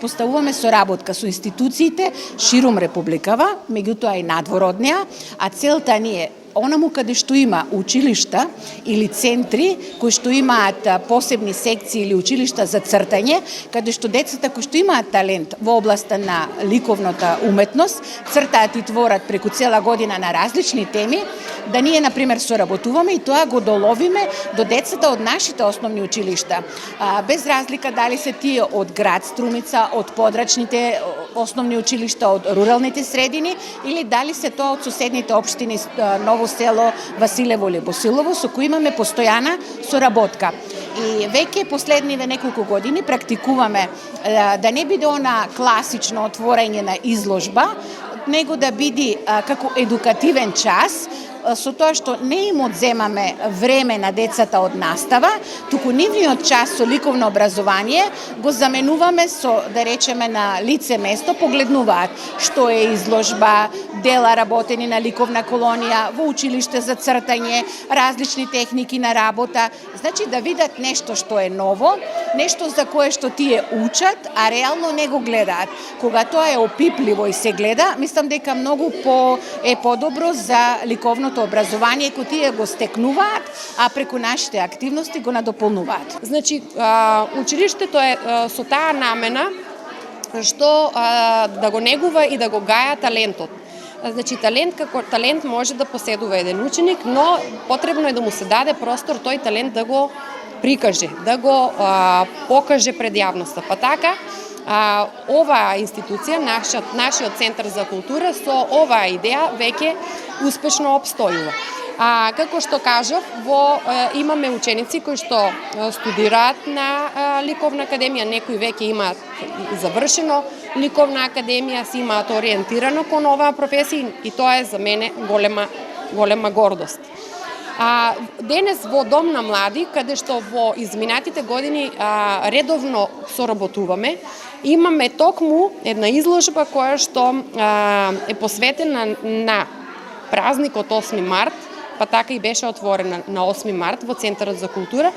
Поставуваме соработка со институциите широм Републикава, меѓутоа и надвор од неа, а целта ни е онаму каде што има училишта или центри кои што имаат посебни секции или училишта за цртање, каде што децата кои што имаат талент во областа на ликовната уметност, цртаат и творат преку цела година на различни теми, да ние, например, соработуваме и тоа го доловиме до децата од нашите основни училишта. Без разлика дали се тие од град Струмица, од подрачните основни училишта, од руралните средини, или дали се тоа од соседните општини Ново село, Василево или Босилово, со кои имаме постојана соработка. И веќе последниве неколку години практикуваме да не биде она класично отворање на изложба, него да биде како едукативен час, со тоа што не им одземаме време на децата од настава, туку нивниот час со ликовно образование го заменуваме со, да речеме, на лице место, погледнуваат што е изложба, дела работени на ликовна колонија, во училиште за цртање, различни техники на работа, значи да видат нешто што е ново, нешто за кое што тие учат, а реално не го гледаат. Кога тоа е опипливо и се гледа, мислам дека многу подобро за ликовното образование кој тие го стекнуваат, а преку нашите активности го надополнуваат. Значи, училиштето е со таа намена што да го негува и да го гаја талентот. Значи, талент може да поседува еден ученик, но потребно е да му се даде простор тој талент да го прикаже, да го покаже пред јавноста. Па така, оваа институција, нашиот Центар за култура, со оваа идеја веќе успешно обстојува. Како што кажав, имаме ученици кои што студираат на Ликовна академија, некои веќе имаат завршено Ликовна академија, си имаат ориентирано кон оваа професија и тоа е за мене голема гордост. Денес во Дом на млади, каде што во изминатите години редовно соработуваме, имаме токму една изложба која што е посветена на празникот 8 март, па така и беше отворена на 8 март во Центарот за култура.